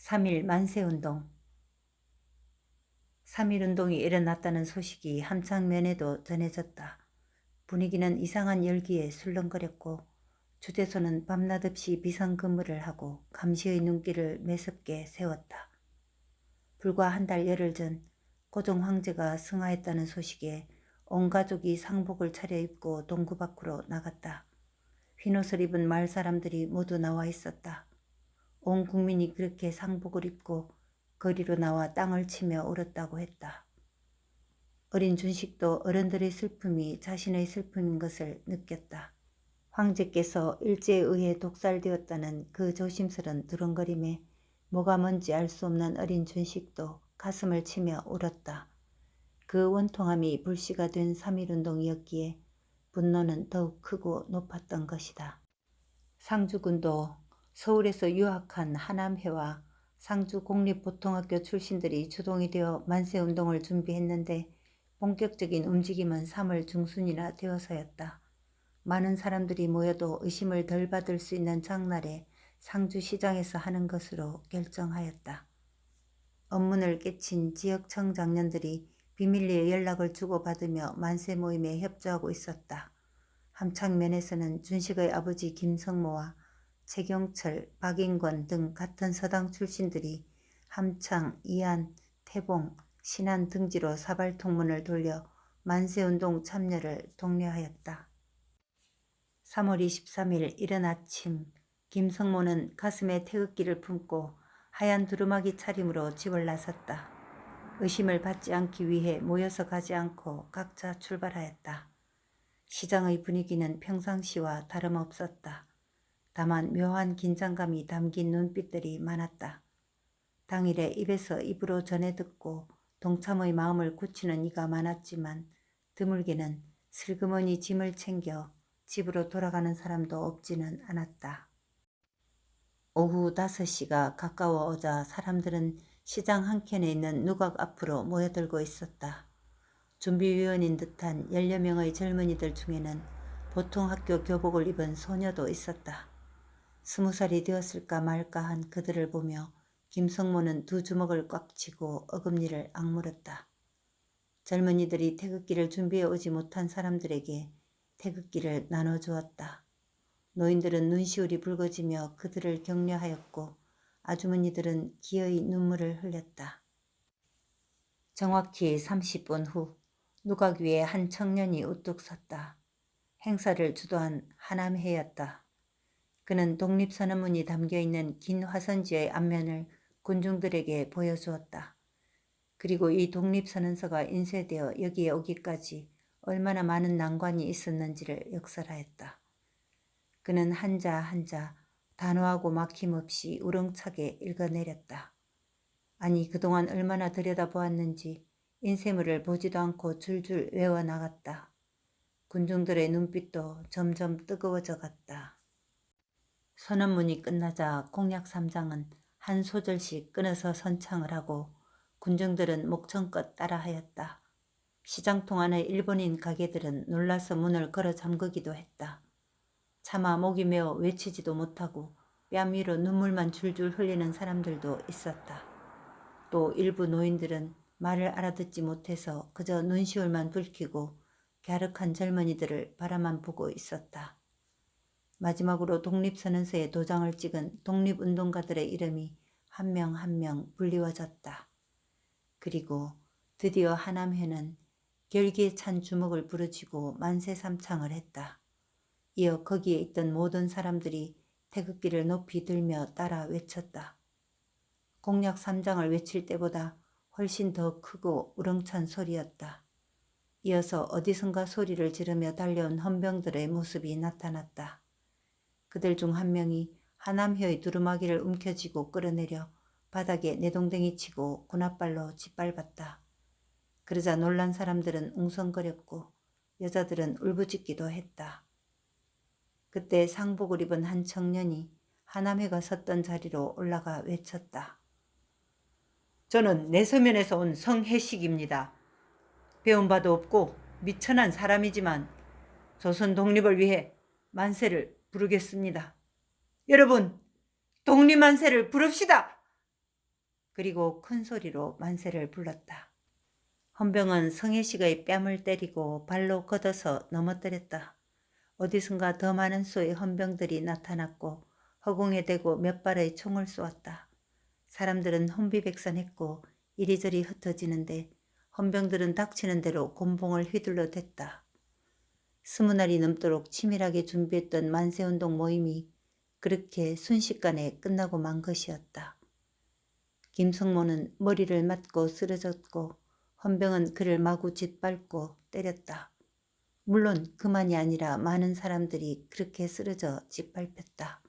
3.1 만세운동. 3.1운동이 일어났다는 소식이 함창면에도 전해졌다. 분위기는 이상한 열기에 술렁거렸고 주재소는 밤낮 없이 비상근무를 하고 감시의 눈길을 매섭게 세웠다. 불과 한 달 열흘 전 고종 황제가 승하했다는 소식에 온 가족이 상복을 차려입고 동구 밖으로 나갔다. 흰옷을 입은 마을 사람들이 모두 나와 있었다. 온 국민이 그렇게 상복을 입고 거리로 나와 땅을 치며 울었다고 했다. 어린 준식도 어른들의 슬픔이 자신의 슬픔인 것을 느꼈다. 황제께서 일제에 의해 독살되었다는 그 조심스런 두런거림에 뭐가 뭔지 알 수 없는 어린 준식도 가슴을 치며 울었다. 그 원통함이 불씨가 된 3.1운동이었기에 분노는 더욱 크고 높았던 것이다. 상주군도 서울에서 유학한 하남회와 상주공립보통학교 출신들이 주동이 되어 만세운동을 준비했는데 본격적인 움직임은 3월 중순이나 되어서였다. 많은 사람들이 모여도 의심을 덜 받을 수 있는 장날에 상주시장에서 하는 것으로 결정하였다. 업문을 깨친 지역청장년들이 비밀리에 연락을 주고받으며 만세 모임에 협조하고 있었다. 함창면에서는 준식의 아버지 김성모와 최경철, 박인권 등 같은 서당 출신들이 함창, 이안, 태봉, 신안 등지로 사발통문을 돌려 만세운동 참여를 독려하였다. 3월 23일 이른 아침 김성모는 가슴에 태극기를 품고 하얀 두루마기 차림으로 집을 나섰다. 의심을 받지 않기 위해 모여서 가지 않고 각자 출발하였다. 시장의 분위기는 평상시와 다름없었다. 다만 묘한 긴장감이 담긴 눈빛들이 많았다. 당일에 입에서 입으로 전해 듣고 동참의 마음을 굳히는 이가 많았지만 드물게는 슬그머니 짐을 챙겨 집으로 돌아가는 사람도 없지는 않았다. 오후 5시가 가까워오자 사람들은 시장 한켠에 있는 누각 앞으로 모여들고 있었다. 준비위원인 듯한 10여 명의 젊은이들 중에는 보통 학교 교복을 입은 소녀도 있었다. 20살이 되었을까 말까 한 그들을 보며 김성모는 두 주먹을 꽉 쥐고 어금니를 악물었다. 젊은이들이 태극기를 준비해 오지 못한 사람들에게 태극기를 나눠주었다. 노인들은 눈시울이 붉어지며 그들을 격려하였고 아주머니들은 기어이 눈물을 흘렸다. 정확히 30분 후 누각 위에 한 청년이 우뚝 섰다. 행사를 주도한 하남회였다. 그는 독립선언문이 담겨있는 긴 화선지의 앞면을 군중들에게 보여주었다. 그리고 이 독립선언서가 인쇄되어 여기에 오기까지 얼마나 많은 난관이 있었는지를 역설하였다. 그는 한자 한자 단호하고 막힘없이 우렁차게 읽어내렸다. 아니 그동안 얼마나 들여다보았는지 인쇄물을 보지도 않고 줄줄 외워나갔다. 군중들의 눈빛도 점점 뜨거워져 갔다. 선언문이 끝나자 공약 3장은 한 소절씩 끊어서 선창을 하고 군중들은 목청껏 따라하였다. 시장통 안의 일본인 가게들은 놀라서 문을 걸어 잠그기도 했다. 차마 목이 메어 외치지도 못하고 뺨 위로 눈물만 줄줄 흘리는 사람들도 있었다. 또 일부 노인들은 말을 알아듣지 못해서 그저 눈시울만 붉히고 갸륵한 젊은이들을 바라만 보고 있었다. 마지막으로 독립선언서에 도장을 찍은 독립운동가들의 이름이 한 명 한 명 불리워졌다. 그리고 드디어 하남회는 결기에 찬 주먹을 부르짖고 만세삼창을 했다. 이어 거기에 있던 모든 사람들이 태극기를 높이 들며 따라 외쳤다. 공약 3장을 외칠 때보다 훨씬 더 크고 우렁찬 소리였다. 이어서 어디선가 소리를 지르며 달려온 헌병들의 모습이 나타났다. 그들 중 한 명이 하남회의 두루마기를 움켜쥐고 끌어내려 바닥에 내동댕이 치고 군홧발로 짓밟았다. 그러자 놀란 사람들은 웅성거렸고 여자들은 울부짖기도 했다. 그때 상복을 입은 한 청년이 하남회가 섰던 자리로 올라가 외쳤다. 저는 내서면에서 온 성혜식입니다. 배운 바도 없고 미천한 사람이지만 조선 독립을 위해 만세를 부르겠습니다. 여러분, 독립만세를 부릅시다. 그리고 큰 소리로 만세를 불렀다. 헌병은 성혜식의 뺨을 때리고 발로 걷어서 넘어뜨렸다. 어디선가 더 많은 수의 헌병들이 나타났고 허공에 대고 몇 발의 총을 쏘았다. 사람들은 혼비백산했고 이리저리 흩어지는데 헌병들은 닥치는 대로 곤봉을 휘둘러 댔다. 20날이 넘도록 치밀하게 준비했던 만세운동 모임이 그렇게 순식간에 끝나고 만 것이었다. 김성모는 머리를 맞고 쓰러졌고 헌병은 그를 마구 짓밟고 때렸다. 물론 그만이 아니라 많은 사람들이 그렇게 쓰러져 짓밟혔다.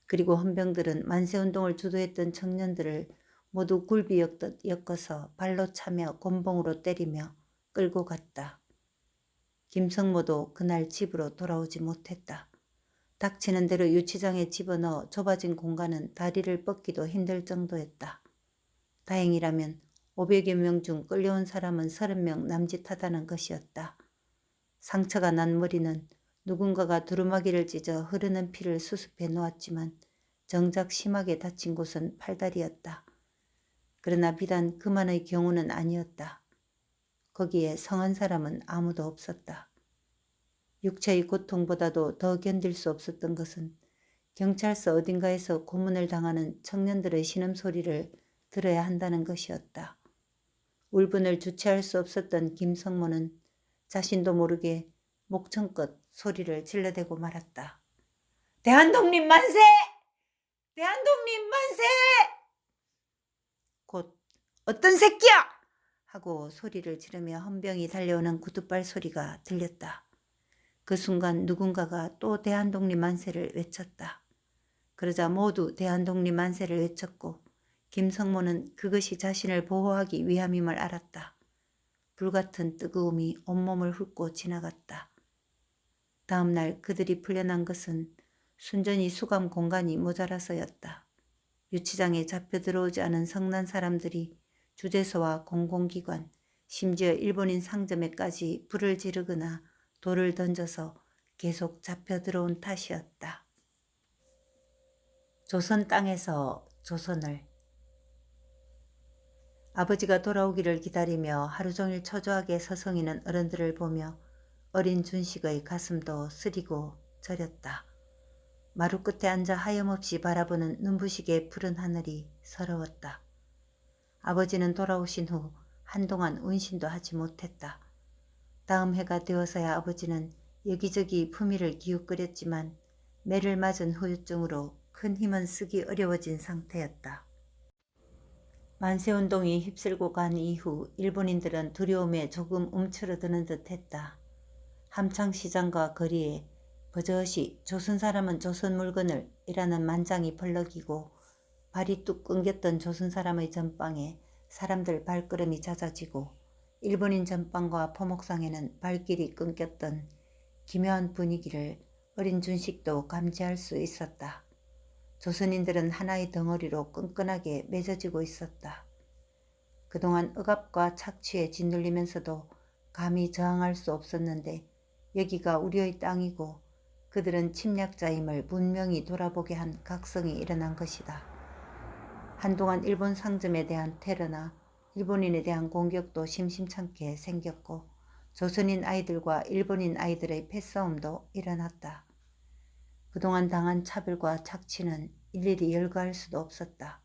그리고 헌병들은 만세운동을 주도했던 청년들을 모두 굴비 엮어서 발로 차며 곤봉으로 때리며 끌고 갔다. 김성모도 그날 집으로 돌아오지 못했다. 닥치는 대로 유치장에 집어넣어 좁아진 공간은 다리를 뻗기도 힘들 정도였다. 다행이라면 500여 명 중 끌려온 사람은 30명 남짓하다는 것이었다. 상처가 난 머리는 누군가가 두루마기를 찢어 흐르는 피를 수습해 놓았지만 정작 심하게 다친 곳은 팔다리였다. 그러나 비단 그만의 경우는 아니었다. 거기에 성한 사람은 아무도 없었다. 육체의 고통보다도 더 견딜 수 없었던 것은 경찰서 어딘가에서 고문을 당하는 청년들의 신음소리를 들어야 한다는 것이었다. 울분을 주체할 수 없었던 김성모는 자신도 모르게 목청껏 소리를 질러대고 말았다. 대한독립 만세! 대한독립 만세! 곧 어떤 새끼야! 하고 소리를 지르며 헌병이 달려오는 구두발 소리가 들렸다. 그 순간 누군가가 또 대한독립 만세를 외쳤다. 그러자 모두 대한독립 만세를 외쳤고 김성모는 그것이 자신을 보호하기 위함임을 알았다. 불같은 뜨거움이 온몸을 훑고 지나갔다. 다음 날 그들이 풀려난 것은 순전히 수감 공간이 모자라서였다. 유치장에 잡혀 들어오지 않은 성난 사람들이 주재소와 공공기관, 심지어 일본인 상점에까지 불을 지르거나 돌을 던져서 계속 잡혀 들어온 탓이었다. 조선 땅에서 조선을. 아버지가 돌아오기를 기다리며 하루 종일 초조하게 서성이는 어른들을 보며 어린 준식의 가슴도 쓰리고 저렸다. 마루 끝에 앉아 하염없이 바라보는 눈부시게 푸른 하늘이 서러웠다. 아버지는 돌아오신 후 한동안 운신도 하지 못했다. 다음 해가 되어서야 아버지는 여기저기 품위를 기웃거렸지만 매를 맞은 후유증으로 큰 힘은 쓰기 어려워진 상태였다. 만세운동이 휩쓸고 간 이후 일본인들은 두려움에 조금 움츠러드는 듯했다. 함창시장과 거리에 버젓이 조선 사람은 조선 물건을 이라는 만장이 벌럭이고 발이 뚝 끊겼던 조선 사람의 전방에 사람들 발걸음이 잦아지고 일본인 전방과 포목상에는 발길이 끊겼던 기묘한 분위기를 어린 준식도 감지할 수 있었다. 조선인들은 하나의 덩어리로 끈끈하게 맺어지고 있었다. 그동안 억압과 착취에 짓눌리면서도 감히 저항할 수 없었는데 여기가 우리의 땅이고 그들은 침략자임을 분명히 돌아보게 한 각성이 일어난 것이다. 한동안 일본 상점에 대한 테러나 일본인에 대한 공격도 심심찮게 생겼고 조선인 아이들과 일본인 아이들의 패싸움도 일어났다. 그동안 당한 차별과 착취는 일일이 열거할 수도 없었다.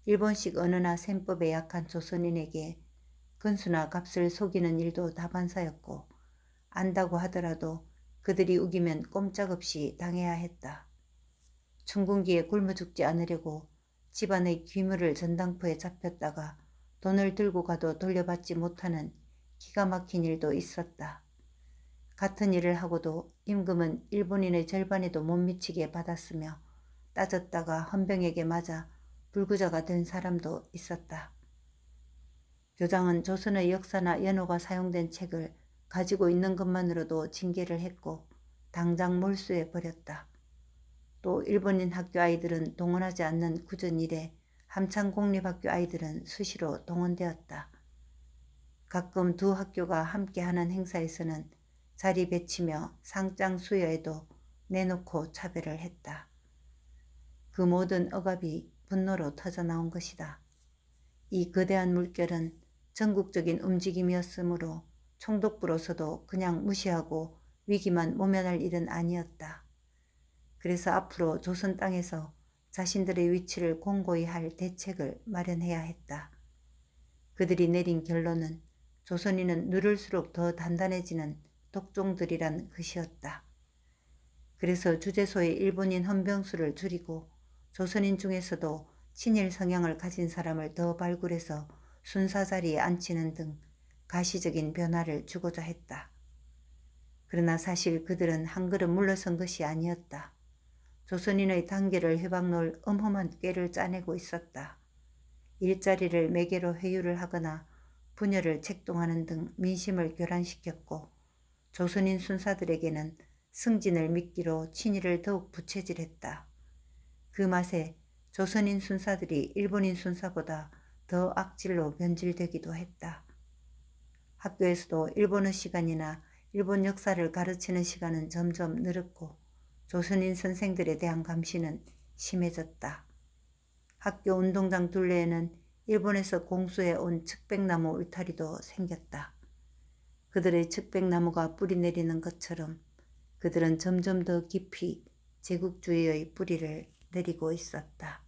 일본식 언어나 셈법에 약한 조선인에게 근수나 값을 속이는 일도 다반사였고 안다고 하더라도 그들이 우기면 꼼짝없이 당해야 했다. 춘궁기에 굶어 죽지 않으려고 집안의 귀물을 전당포에 잡혔다가 돈을 들고 가도 돌려받지 못하는 기가 막힌 일도 있었다. 같은 일을 하고도 임금은 일본인의 절반에도 못 미치게 받았으며 따졌다가 헌병에게 맞아 불구자가 된 사람도 있었다. 교장은 조선의 역사나 연호가 사용된 책을 가지고 있는 것만으로도 징계를 했고 당장 몰수해 버렸다. 또 일본인 학교 아이들은 동원하지 않는 굳은 일에 함창공립학교 아이들은 수시로 동원되었다. 가끔 두 학교가 함께하는 행사에서는 자리 배치며 상장 수여에도 내놓고 차별을 했다. 그 모든 억압이 분노로 터져나온 것이다. 이 거대한 물결은 전국적인 움직임이었으므로 총독부로서도 그냥 무시하고 위기만 모면할 일은 아니었다. 그래서 앞으로 조선 땅에서 자신들의 위치를 공고히 할 대책을 마련해야 했다. 그들이 내린 결론은 조선인은 누를수록 더 단단해지는 독종들이란 것이었다. 그래서 주재소의 일본인 헌병수를 줄이고 조선인 중에서도 친일 성향을 가진 사람을 더 발굴해서 순사 자리에 앉히는 등 가시적인 변화를 주고자 했다. 그러나 사실 그들은 한 걸음 물러선 것이 아니었다. 조선인의 단결을 회박놓을 엄험한 꾀를 짜내고 있었다. 일자리를 매개로 회유를 하거나 분열을 책동하는 등 민심을 교란시켰고 조선인 순사들에게는 승진을 미끼로 친일을 더욱 부채질했다. 그 맛에 조선인 순사들이 일본인 순사보다 더 악질로 변질되기도 했다. 학교에서도 일본어 시간이나 일본 역사를 가르치는 시간은 점점 늘었고 조선인 선생들에 대한 감시는 심해졌다. 학교 운동장 둘레에는 일본에서 공수해 온 측백나무 울타리도 생겼다. 그들의 측백나무가 뿌리 내리는 것처럼 그들은 점점 더 깊이 제국주의의 뿌리를 내리고 있었다.